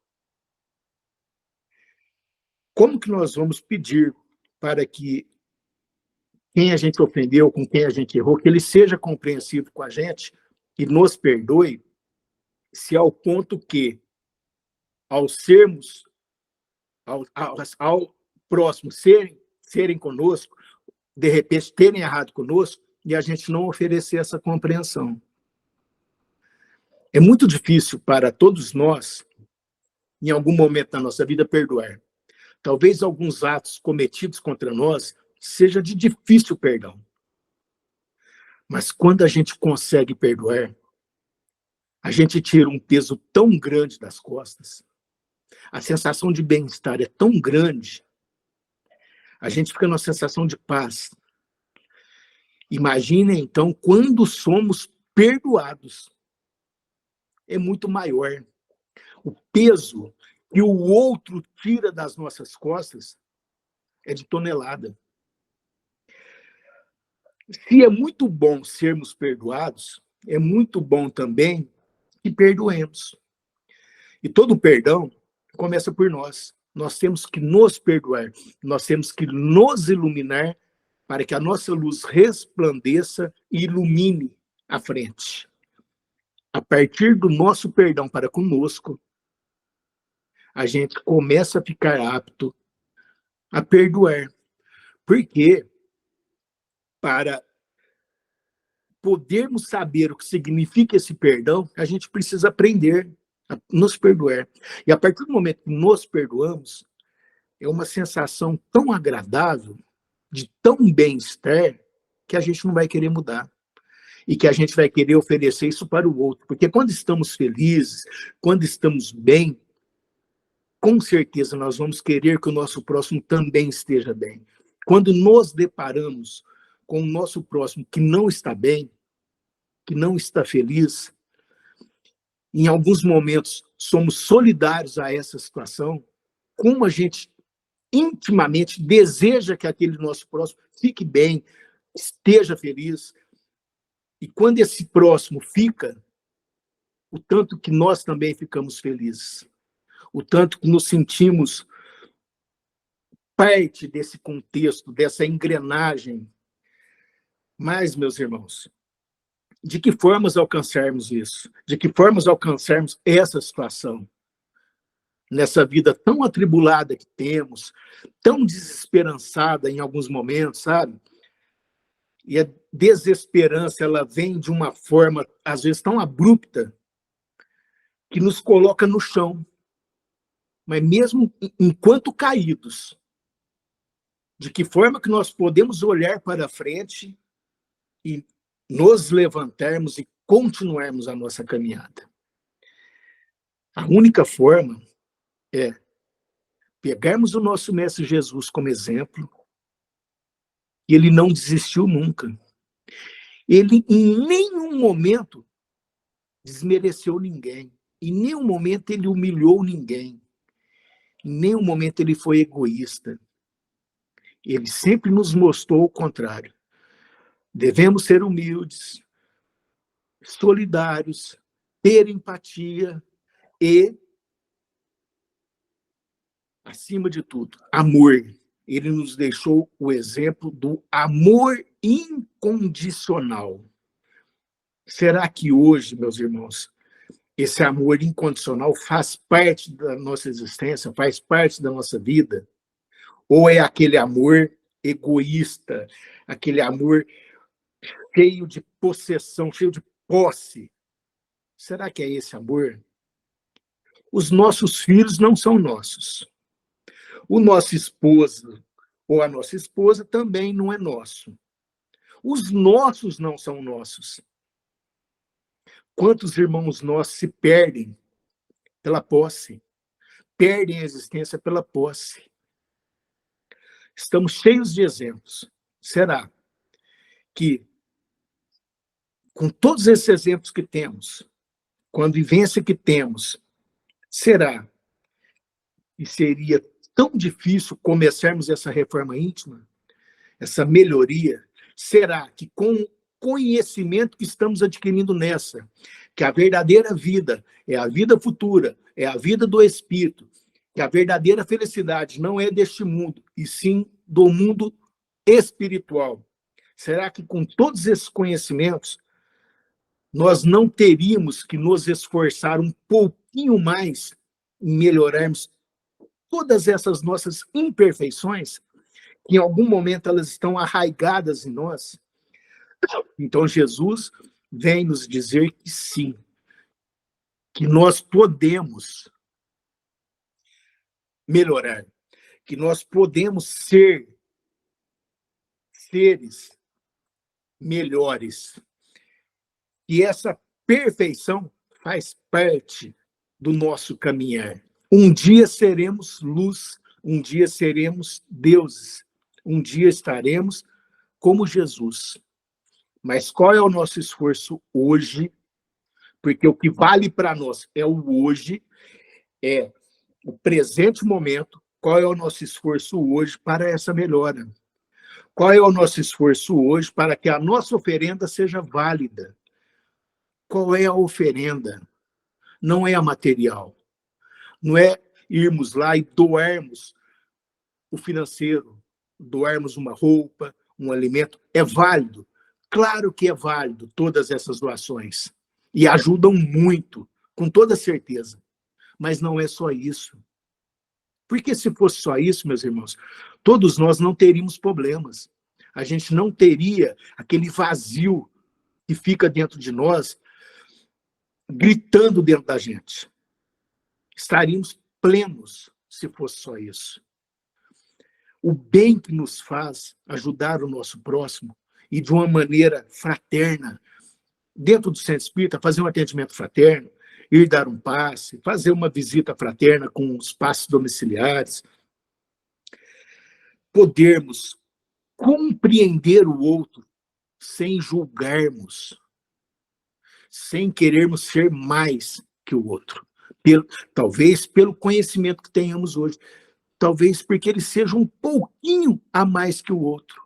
Como que nós vamos pedir para que quem a gente ofendeu, com quem a gente errou, que ele seja compreensivo com a gente e nos perdoe, se ao ponto que, ao sermos, ao próximo serem conosco, de repente terem errado conosco, e a gente não oferecer essa compreensão? É muito difícil para todos nós, em algum momento da nossa vida, perdoar. talvez alguns atos cometidos contra nós seja de difícil perdão. Mas quando a gente consegue perdoar, a gente tira um peso tão grande das costas, a sensação de bem-estar é tão grande, a gente fica numa sensação de paz. Imaginem, então, quando somos perdoados, é muito maior. O peso que o outro tira das nossas costas é de tonelada. Se é muito bom sermos perdoados, é muito bom também que perdoemos. E todo perdão começa por nós. Nós temos que nos perdoar, nós temos que nos iluminar para que a nossa luz resplandeça e ilumine a frente. A partir do nosso perdão para conosco, a gente começa a ficar apto a perdoar. Porque para podermos saber o que significa esse perdão, a gente precisa aprender a nos perdoar. E a partir do momento que nos perdoamos, é uma sensação tão agradável, de tão bem-estar, que a gente não vai querer mudar. E que a gente vai querer oferecer isso para o outro. Porque quando estamos felizes, quando estamos bem, com certeza nós vamos querer que o nosso próximo também esteja bem. Quando nos deparamos com o nosso próximo que não está bem, que não está feliz, em alguns momentos somos solidários a essa situação, como a gente intimamente deseja que aquele nosso próximo fique bem, esteja feliz. E quando esse próximo fica, o tanto que nós também ficamos felizes, o tanto que nos sentimos parte desse contexto, dessa engrenagem. Mas, meus irmãos, de que formas alcançarmos isso? De que formas alcançarmos essa situação? Nessa vida tão atribulada que temos, tão desesperançada em alguns momentos, sabe? E a desesperança, ela vem de uma forma, às vezes, tão abrupta, que nos coloca no chão. Mas mesmo enquanto caídos, de que forma que nós podemos olhar para frente e nos levantarmos e continuarmos a nossa caminhada? A única forma é pegarmos o nosso Mestre Jesus como exemplo, e ele não desistiu nunca. Ele, em nenhum momento, desmereceu ninguém. Em nenhum momento, ele humilhou ninguém. Em nenhum momento, ele foi egoísta. Ele sempre nos mostrou o contrário. Devemos ser humildes, solidários, ter empatia e, acima de tudo, amor. Ele nos deixou o exemplo do amor incondicional. Será que hoje, meus irmãos, esse amor incondicional faz parte da nossa existência, faz parte da nossa vida? Ou é aquele amor egoísta, aquele amor cheio de possessão, cheio de posse? Será que é esse amor? Os nossos filhos não são nossos. O nosso esposo ou a nossa esposa também não é nosso. Os nossos não são nossos. Quantos irmãos nossos se perdem pela posse? Perdem a existência pela posse. Estamos cheios de exemplos. Será que, com todos esses exemplos que temos, com a vivência que temos, será que seria tão difícil começarmos essa reforma íntima, essa melhoria? Será que com o conhecimento que estamos adquirindo nessa, que a verdadeira vida é a vida futura, é a vida do Espírito, que a verdadeira felicidade não é deste mundo, e sim do mundo espiritual, será que com todos esses conhecimentos nós não teríamos que nos esforçar um pouquinho mais em melhorarmos todas essas nossas imperfeições, que em algum momento elas estão arraigadas em nós? Então Jesus vem nos dizer que sim, que nós podemos melhorar, que nós podemos ser seres melhores. E essa perfeição faz parte do nosso caminhar. Um dia seremos luz, um dia seremos deuses, um dia estaremos como Jesus. Mas qual é o nosso esforço hoje? Porque o que vale para nós é o hoje, é o presente momento. Qual é o nosso esforço hoje para essa melhora? Qual é o nosso esforço hoje para que a nossa oferenda seja válida? Qual é a oferenda? Não é a material. Não é irmos lá e doarmos o financeiro, doarmos uma roupa, um alimento. É válido. Claro que é válido todas essas doações. E ajudam muito, com toda certeza. Mas não é só isso. Porque se fosse só isso, meus irmãos, todos nós não teríamos problemas. A gente não teria aquele vazio que fica dentro de nós, gritando dentro da gente. Estaríamos plenos se fosse só isso. O bem que nos faz ajudar o nosso próximo e de uma maneira fraterna, dentro do centro espírita, fazer um atendimento fraterno, ir dar um passe, fazer uma visita fraterna com os passes domiciliares, podermos compreender o outro sem julgarmos, sem querermos ser mais que o outro. Talvez pelo conhecimento que tenhamos hoje, talvez porque ele seja um pouquinho a mais que o outro.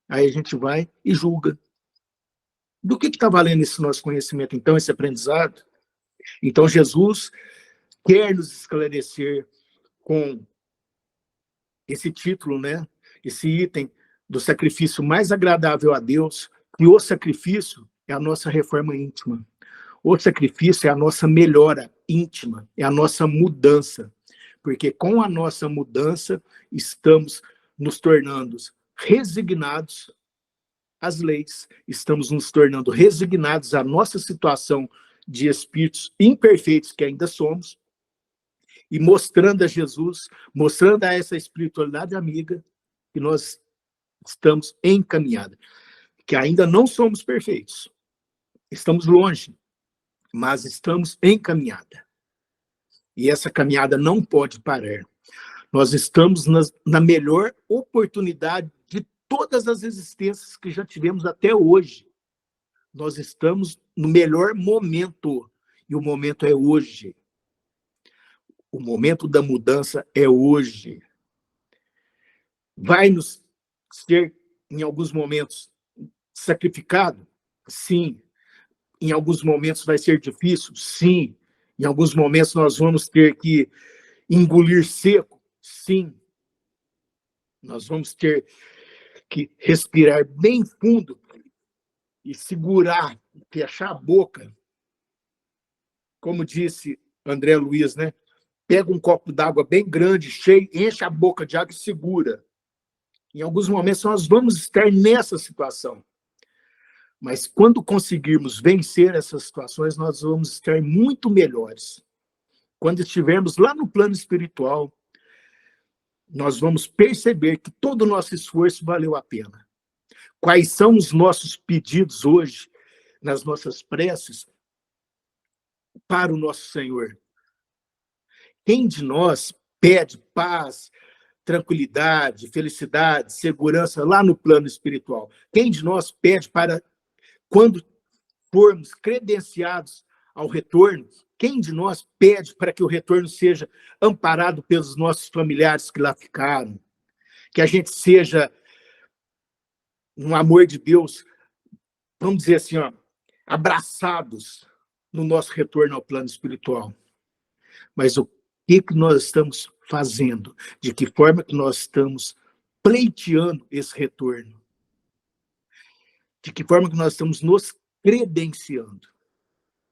Aí a gente vai e julga. Do que está valendo esse nosso conhecimento, então, esse aprendizado? Então, Jesus quer nos esclarecer com esse título, né? Esse item do sacrifício mais agradável a Deus, e o sacrifício é a nossa reforma íntima. O sacrifício é a nossa melhora íntima, é a nossa mudança. Porque com a nossa mudança, estamos nos tornando resignados às leis, estamos nos tornando resignados à nossa situação de espíritos imperfeitos que ainda somos, e mostrando a Jesus, mostrando a essa espiritualidade amiga, que nós estamos em caminhada, que ainda não somos perfeitos, estamos longe, mas estamos em caminhada. E essa caminhada não pode parar. Nós estamos na melhor oportunidade de todas as existências que já tivemos até hoje. Nós estamos no melhor momento, e o momento é hoje. O momento da mudança é hoje. Vai nos ser, em alguns momentos, sacrificado? Sim. Em alguns momentos vai ser difícil? Sim. Em alguns momentos nós vamos ter que engolir seco? Sim. Nós vamos ter que respirar bem fundo e segurar, fechar a boca. Como disse André Luiz, né? Pega um copo d'água bem grande, cheio, enche a boca de água e segura. Em alguns momentos nós vamos estar nessa situação. Mas quando conseguirmos vencer essas situações, nós vamos estar muito melhores. Quando estivermos lá no plano espiritual, nós vamos perceber que todo o nosso esforço valeu a pena. Quais são os nossos pedidos hoje, nas nossas preces, para o nosso Senhor? Quem de nós pede paz, tranquilidade, felicidade, segurança lá no plano espiritual? Quem de nós pede para, quando formos credenciados ao retorno, quem de nós pede para que o retorno seja amparado pelos nossos familiares que lá ficaram? Que a gente seja, no amor de Deus, vamos dizer assim, ó, abraçados no nosso retorno ao plano espiritual. Mas o que nós estamos fazendo? De que forma que nós estamos pleiteando esse retorno? De que forma que nós estamos nos credenciando?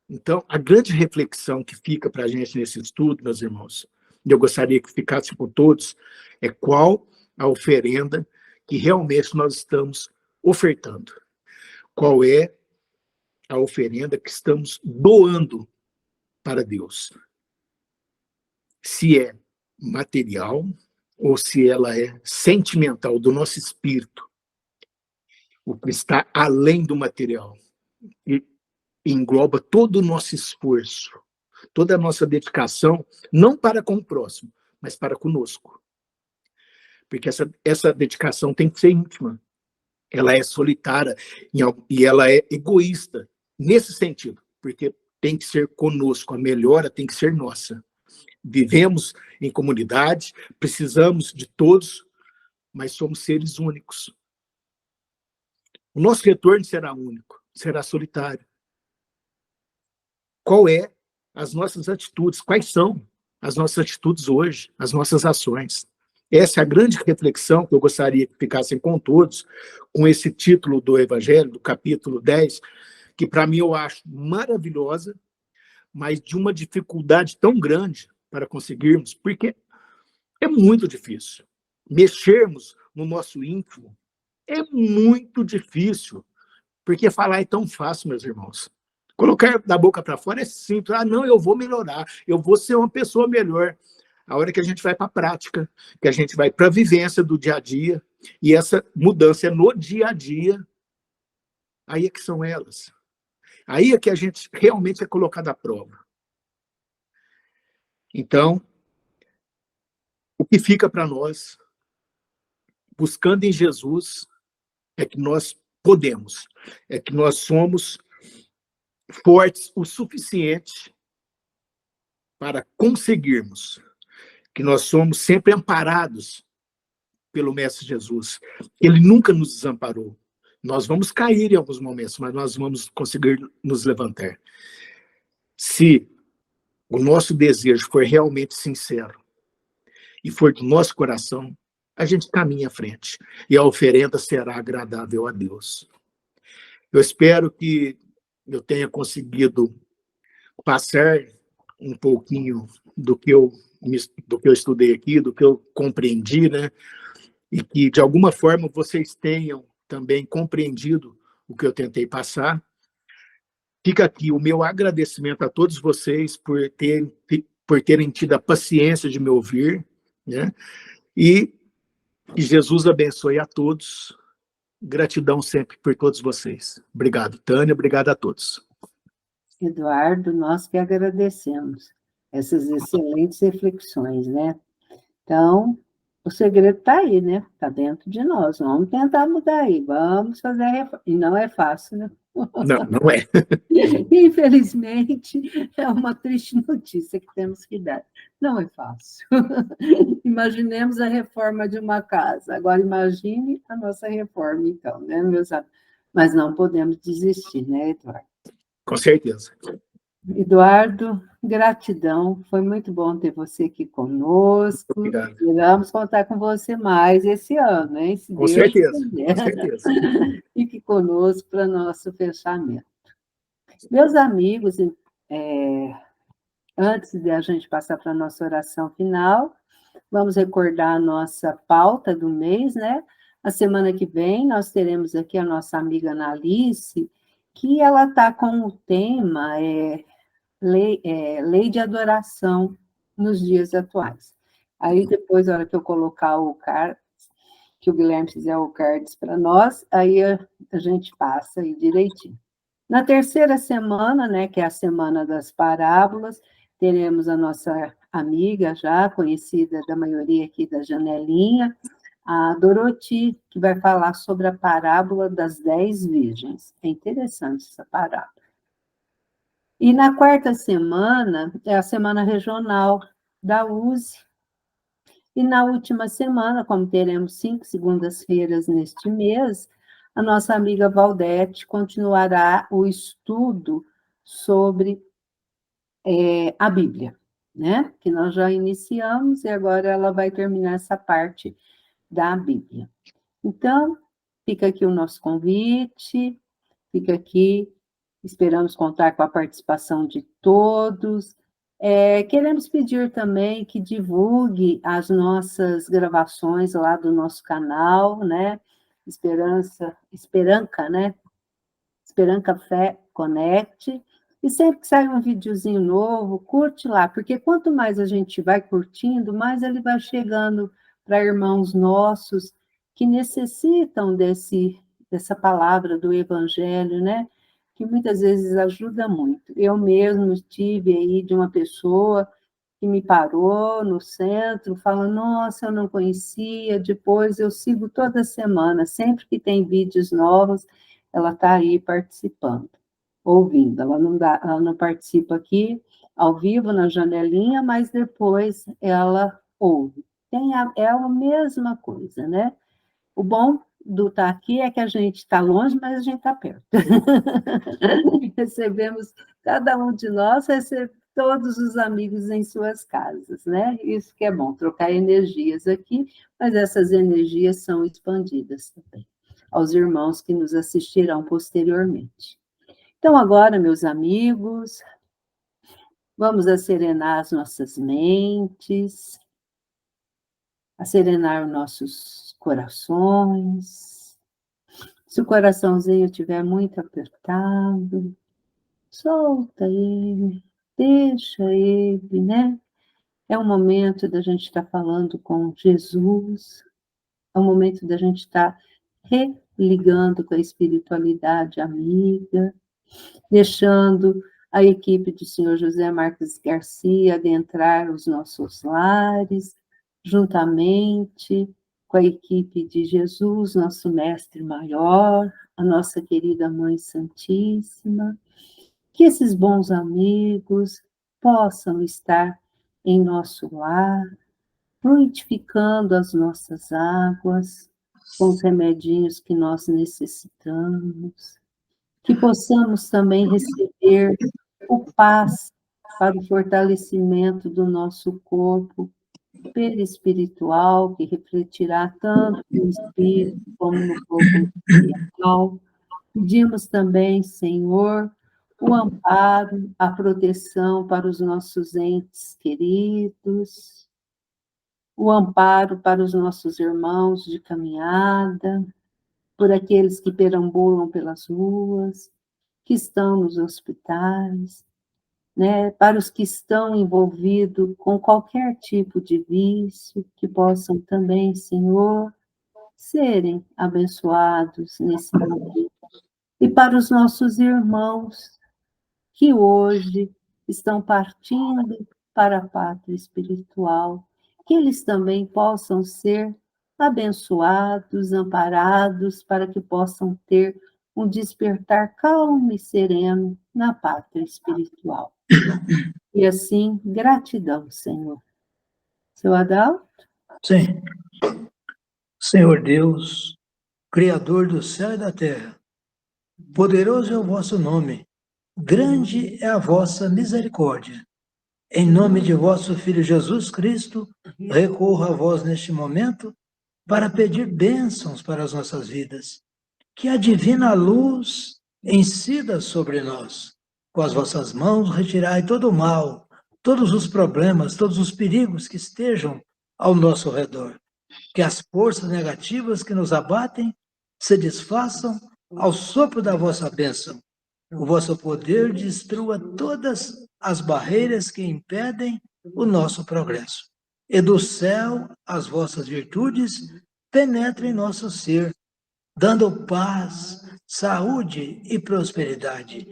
Então, a grande reflexão que fica para a gente nesse estudo, meus irmãos, e eu gostaria que ficasse com todos, é qual a oferenda que realmente nós estamos ofertando. Qual é a oferenda que estamos doando para Deus? Se é material ou se ela é sentimental, do nosso espírito, o que está além do material, e engloba todo o nosso esforço, toda a nossa dedicação, não para com o próximo, mas para conosco. Porque essa dedicação tem que ser íntima, ela é solitária e ela é egoísta, nesse sentido, porque tem que ser conosco, a melhora tem que ser nossa. Vivemos em comunidade, precisamos de todos, mas somos seres únicos. O nosso retorno será único, será solitário. Qual é as nossas atitudes? Quais são as nossas atitudes hoje, as nossas ações? Essa é a grande reflexão que eu gostaria que ficassem com todos, com esse título do Evangelho, do capítulo 10, que para mim eu acho maravilhosa, mas de uma dificuldade tão grande para conseguirmos, porque é muito difícil. Mexermos no nosso íntimo é muito difícil, porque falar é tão fácil, meus irmãos. Colocar da boca para fora é simples. Ah, não, eu vou melhorar, eu vou ser uma pessoa melhor. A hora que a gente vai para a prática, que a gente vai para a vivência do dia a dia, e essa mudança é no dia a dia, aí é que são elas. Aí é que a gente realmente é colocado à prova. Então, o que fica para nós, buscando em Jesus, é que nós podemos, é que nós somos fortes o suficiente para conseguirmos, que nós somos sempre amparados pelo Mestre Jesus. Ele nunca nos desamparou. Nós vamos cair em alguns momentos, mas nós vamos conseguir nos levantar. Se o nosso desejo for realmente sincero e for do nosso coração, a gente caminha à frente e a oferenda será agradável a Deus. Eu espero que eu tenha conseguido passar um pouquinho do que eu estudei aqui, do que eu compreendi, né? E que, de alguma forma, vocês tenham também compreendido o que eu tentei passar. Fica aqui o meu agradecimento a todos vocês por terem tido a paciência de me ouvir, né? E que Jesus abençoe a todos. Gratidão sempre por todos vocês. Obrigado, Tânia. Obrigado a todos. Eduardo, nós que agradecemos essas excelentes reflexões, né? Então, o segredo está aí, né? Está dentro de nós. Vamos tentar mudar aí, vamos fazer a reforma. E não é fácil, né? Não é. Infelizmente, é uma triste notícia que temos que dar. Não é fácil. Imaginemos a reforma de uma casa. Agora, imagine a nossa reforma, então, né, meus amigos? Mas não podemos desistir, né, Eduardo? Com certeza. Eduardo, gratidão. Foi muito bom ter você aqui conosco. Obrigado. Esperamos contar com você mais esse ano, hein? Se Com Deus certeza. quiser. Com certeza. Fique conosco para nosso fechamento. Meus amigos, antes de a gente passar para a nossa oração final, vamos recordar a nossa pauta do mês, né? A semana que vem nós teremos aqui a nossa amiga Analice, que ela está com o tema lei de adoração nos dias atuais. Aí depois, na hora que eu colocar o card, que o Guilherme fizer o cards para nós, aí a gente passa aí direitinho. Na terceira semana, né, que é a semana das parábolas, teremos a nossa amiga já conhecida da maioria aqui da janelinha, a Doroti, que vai falar sobre a parábola das 10 virgens. É interessante essa parábola. E na quarta semana, é a semana regional da USE. E na última semana, como teremos 5 segundas-feiras neste mês, a nossa amiga Valdete continuará o estudo sobre a Bíblia, né? Que nós já iniciamos e agora ela vai terminar essa parte da Bíblia. Então, fica aqui o nosso convite, fica aqui, esperamos contar com a participação de todos. Queremos pedir também que divulgue as nossas gravações lá do nosso canal, né? Esperanca, né? Esperanca Fé Connect. E sempre que sai um videozinho novo, curte lá, porque quanto mais a gente vai curtindo, mais ele vai chegando para irmãos nossos que necessitam dessa palavra do Evangelho, né? Que muitas vezes ajuda muito. Eu mesmo tive aí de uma pessoa que me parou no centro, falando, nossa, eu não conhecia, depois eu sigo toda semana, sempre que tem vídeos novos, ela está aí participando, ouvindo. Ela não participa aqui ao vivo na janelinha, mas depois ela ouve. É a mesma coisa, né? O bom do estar aqui é que a gente está longe, mas a gente está perto. Recebemos, cada um de nós recebe todos os amigos em suas casas, né? Isso que é bom, trocar energias aqui, mas essas energias são expandidas também aos irmãos que nos assistirão posteriormente. Então, agora, meus amigos, vamos acerenar as nossas mentes, acerenar os nossos corações. Se o coraçãozinho estiver muito apertado, solta ele, deixa ele, né? É um momento da gente estar falando com Jesus, é um momento da gente estar religando com a espiritualidade amiga, deixando a equipe do senhor José Marques Garcia adentrar os nossos lares, juntamente com a equipe de Jesus, nosso mestre maior, a nossa querida Mãe Santíssima, que esses bons amigos possam estar em nosso lar, fluidificando as nossas águas, com os remedinhos que nós necessitamos, que possamos também receber o paz para o fortalecimento do nosso corpo perispiritual, que refletirá tanto no espírito como no corpo material. Pedimos também, Senhor, o amparo, a proteção para os nossos entes queridos, o amparo para os nossos irmãos de caminhada, por aqueles que perambulam pelas ruas, que estão nos hospitais, né, para os que estão envolvidos com qualquer tipo de vício, que possam também, Senhor, serem abençoados nesse momento. E para os nossos irmãos que hoje estão partindo para a pátria espiritual, que eles também possam ser abençoados, amparados, para que possam ter um despertar calmo e sereno na pátria espiritual. E assim, gratidão, Senhor. Seu Adalto? Sim. Senhor Deus, Criador do céu e da terra, poderoso é o vosso nome, grande é a vossa misericórdia. Em nome de vosso Filho Jesus Cristo, recorro a vós neste momento para pedir bênçãos para as nossas vidas. Que a divina luz incida sobre nós. Com as vossas mãos retirai todo o mal, todos os problemas, todos os perigos que estejam ao nosso redor. Que as forças negativas que nos abatem se desfaçam ao sopro da vossa bênção. O vosso poder destrua todas as barreiras que impedem o nosso progresso. E do céu as vossas virtudes penetrem em nosso ser, dando paz, saúde e prosperidade.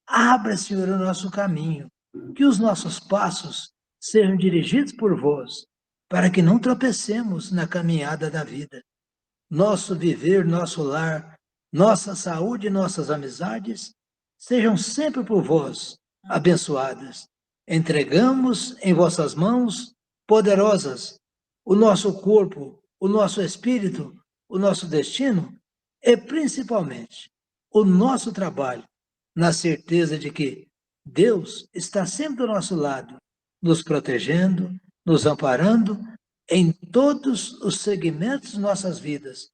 Abra, Senhor, o nosso caminho, que os nossos passos sejam dirigidos por vós, para que não tropecemos na caminhada da vida. Nosso viver, nosso lar, nossa saúde e nossas amizades sejam sempre por vós abençoadas. Entregamos em vossas mãos poderosas o nosso corpo, o nosso espírito, o nosso destino e, principalmente, o nosso trabalho, na certeza de que Deus está sempre do nosso lado, nos protegendo, nos amparando em todos os segmentos de nossas vidas.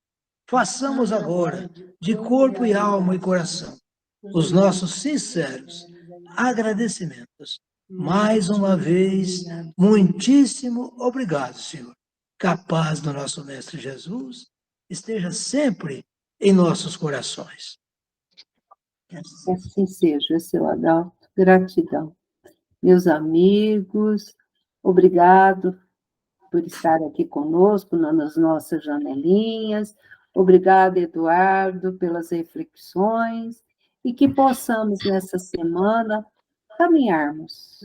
Façamos agora, de corpo e alma e coração, os nossos sinceros agradecimentos. Mais uma vez, muitíssimo obrigado, Senhor. Que a paz do nosso Mestre Jesus esteja sempre em nossos corações. Que assim seja, seu Adalto. Gratidão. Meus amigos, obrigado por estar aqui conosco nas nossas janelinhas. Obrigada, Eduardo, pelas reflexões, e que possamos, nessa semana, caminharmos.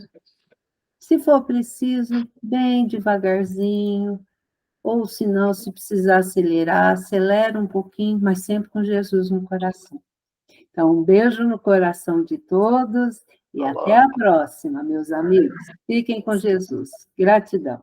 Se for preciso, bem devagarzinho, ou se não, se precisar acelerar, acelera um pouquinho, mas sempre com Jesus no coração. Então, um beijo no coração de todos e até a próxima, meus amigos. Fiquem com Jesus. Gratidão.